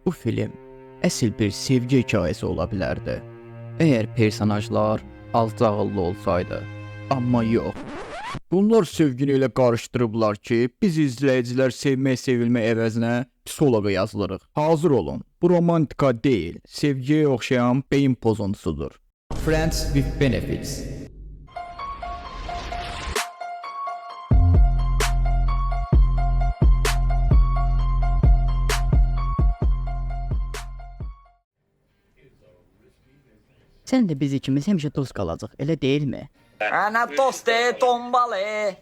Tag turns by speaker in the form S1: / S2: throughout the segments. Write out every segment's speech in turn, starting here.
S1: Bu film əsl bir sevgi hekayəsi ola bilərdi. Əgər personajlar alçağıllı olsaydı. Amma yox. Bunlar sevgini elə qarışdırıblar ki, biz izləyicilər sevmək sevilmək əvəzinə psixoloqa yazılırıq. Hazır olun, bu romantika deyil, sevgiyə oxşayan beyin pozuntusudur. Friends with Benefits. Sən də biz ikimiz həmişə dost qalacaq, elə deyilmi?
S2: Ana toste tombale.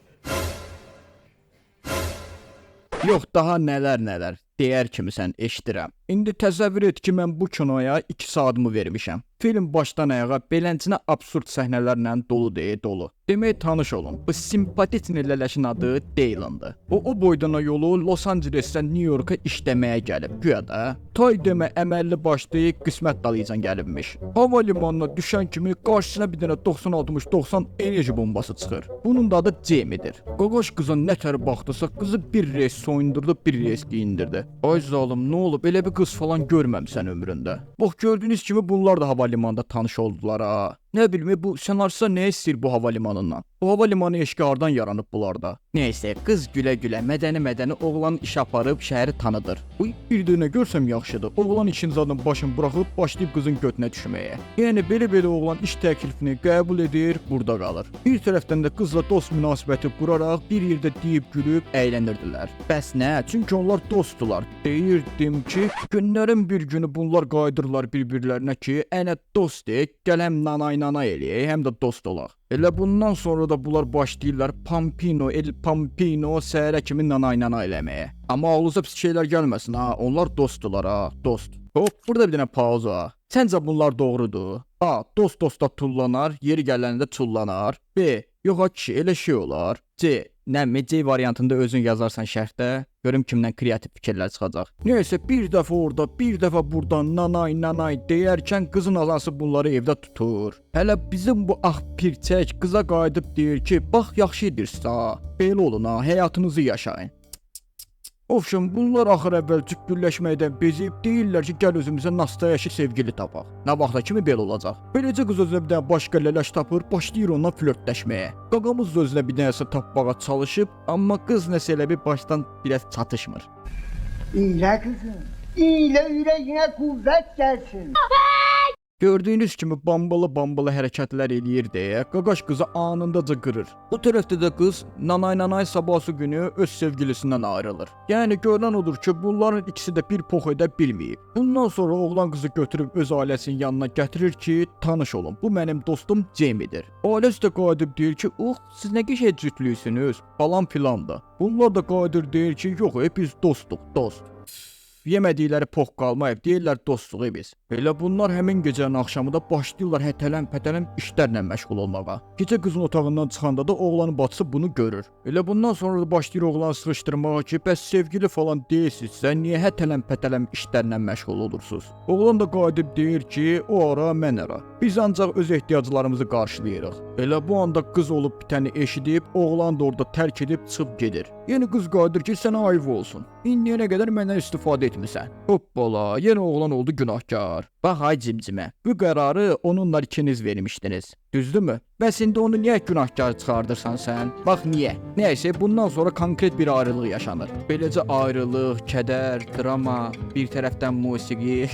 S1: Yox, daha nələr deyər kimi sən eşidirəm. İndi təsəvvür et ki, mən bu kinoya 2 saatımı vermişəm. Film başdan ayağa beləncinə absurd səhnələrlə dolu. Demək tanış olun. Bu simpatik lələşin adı Dylan'dır. O boydana yolu Los Angelesdən New York'a işləməyə gəlib. Güya da tay demə əməlli başlayıb qismət dalıcan gəlibmiş. Hava limanına düşən kimi qarşısına bir dənə 90-60-90 enerji bombası çıxır. Bunun da adı Jamie'dir. Qoqoş qıza nətər baxdısa, qızı bir reis soyundurdu, bir reis giyindirdi. Ay zalım, nə olub? Elə bir qız falan görməmisən ömründə. Bax, gördüyünüz kimi bunlar da hava limanında tanış oldular ha. Nə bilmə, bu senaryoda nə istəyir bu hava limanından? Bu hava limanı eşqi hardan yaranıb bunlarda? Nəysə, qız gülə-gülə mədəni oğlan iş aparıb şəhəri tanıdır. Bu bir dönə görsəm yaxşıdır. Oğlan işin zadın başını buraxıb başlayıb qızın götünə düşməyə. Yəni belə oğlan iş təklifini qəbul edir, burada qalır. Bir tərəfdən də qızla dost münasibəti quraraq bir yerdə deyib gülüb əylənirdilər. Bəs nə? Çünki onlar dostdular. Deyirdim ki, günlərin bir günü bunlar qayıdırlar bir-birlərinə ki, ənə dostdur, gələm nanay eləyək, həm də dost olaq. Elə bundan sonra da bunlar başlayırlar Pampino, El Pampino səhərə kimi nanay eləməyə. Amma ağlınıza pis şeylər gəlməsin ha, onlar dostdular ha, dost. Hop, burada bir dənə pauza. Səncə bunlar doğrudur? A. Dost dosta tullanar, yeri gələndə tullanar. B. Yox ki, elə şey olar. C. Nəmi C variantında özün yazarsan şərhdə, görüm kimdən kreativ fikirlər çıxacaq. Nəysə, bir dəfə orada, bir dəfə buradan nanay deyərkən qızın anası bunları evdə tutur. Hələ bizim bu pirçək qıza qayıdıb deyir ki, bax yaxşı edirsən, belə olun ha, həyatınızı yaşayın. Ofşun, bunlar axır əvvəlcik birləşməkdən bezib deyirlər ki, gəl özümüzə nastayaşı sevgili tapaq. Nə vaxta kimi belə olacaq? Beləcə qız özünə bir dənə başqa lələş tapır, başlayır onunla flörtləşməyə. Qaqamız özünə bir dənəsə tapmağa çalışıb, amma qız nəsə elə bir başdan biraz çatışmır.
S3: İyilə qızım, iyilə ürəyinə qüvvət gəlsin.
S1: Gördüyünüz kimi bambalı hərəkətlər eləyir deyə qaqaş qızı anındaca qırır. Bu tərəfdə də qız nanay sabahsı günü öz sevgilisindən ayrılır. Yəni görünən odur ki, bunların ikisi də bir pox edə bilməyib. Bundan sonra oğlan qızı götürüb öz ailəsinin yanına gətirir ki, tanış olun. Bu mənim dostum Jamie'dir. Ailəsi də qayıdıb deyir ki, siz nə qəşəng cütlüksünüz, falan filan da. Bunlar da qayıdır deyir ki, yox, biz dostuq, dost. Yemədikləri pox qalmayıb, deyirlər dostluğu biz. Elə bunlar həmin gecənin axşamında başlayırlar hətələm işlərlə məşğul olmağa. Gecə qızın otağından çıxanda da oğlanın bacısı bunu görür. Elə bundan sonra da başlayır oğlanı sıxışdırmağa ki, bəs sevgili falan deyilsinizsə, niyə hətələm işlərlə məşğul olursunuz? Oğlan da qayıdıb deyir ki, o ara mən ara. Biz ancaq öz ehtiyaclarımızı qarşılayırıq. Elə bu anda qız olub bitəni eşidib, oğlan da orada tərk edib çıxıb gedir. Yəni qız qayıdır ki, sənə ayıb olsun. İndiyənə qədər məndən istifadə etmirsən. Hoppala, yenə oğlan oldu günahkar. Bax ay cimcimə, bu qərarı onunla ikiniz vermişdiniz. Düzdürmü? Bəs indi onu niyə günahkar çıxardırsan sən? Bax niyə? Nəysə, bundan sonra konkret bir ayrılıq yaşanır. Beləcə ayrılıq, kədər, drama, bir tərəfdən musiqi.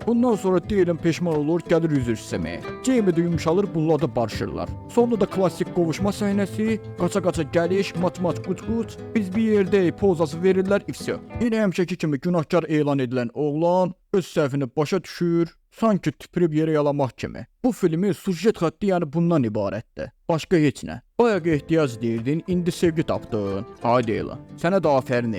S1: Bundan sonra Dylan peşman olur, gəlir üzr istəməyə. Jamie də yumşalır, bunlar da barışırlar. Sonunda da klassik qovuşma səhnəsi, qaça gəliş, mat quç. Biz bir yerdəyik, pozası verirlər, ifsə. Yenə həmişəki kimi günahkar elan edilən oğlan öz səhvini başa düşür, sanki tüpürüb yerə yalamaq kimi. Bu filmi sujet xətti yəni bundan ibarətdir. Başqa heç nə. Bayaq ehtiyac deyirdin, indi sevgi tapdın. Haydi elan. Sənə də afərin.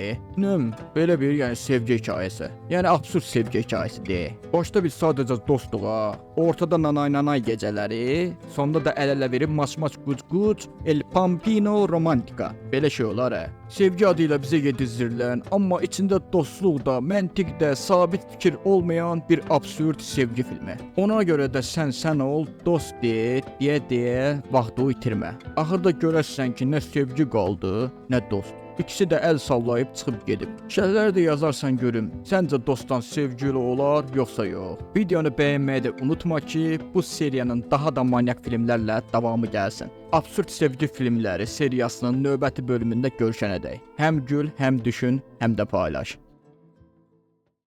S1: Belə bir yəni sevgi hekayəsi. Yəni absurd sevgi hekayəsi deyil. Başda biz sadəcə dostuq ha. Ortada nanay gecələri, sonda da əl-ələ verib maç quç, El Pampino romantika. Belə şey olar ha. Sevgi adı ilə bizə yedizdirilən, amma içində dostluq da, məntiq də, sabit fikir olmayan bir absurd sevgi filmi. Ona görə də sən ol, dost deyə vaxtı itirmə. Axırda görəsən ki, nə sevgi qaldı, nə dost. İkisi də əl sallayıb çıxıb gedib. Şərhləri də yazarsan görüm. Səncə dostdan sevgili olar yoxsa yox? Videonu bəyənməyi də unutma ki, bu seriyanın daha da manyak filmlərlə davamı gəlsin. Absurd sevgi filmləri seriyasının növbəti bölümündə görüşənədək. Həm gül, həm düşün, həm də paylaş.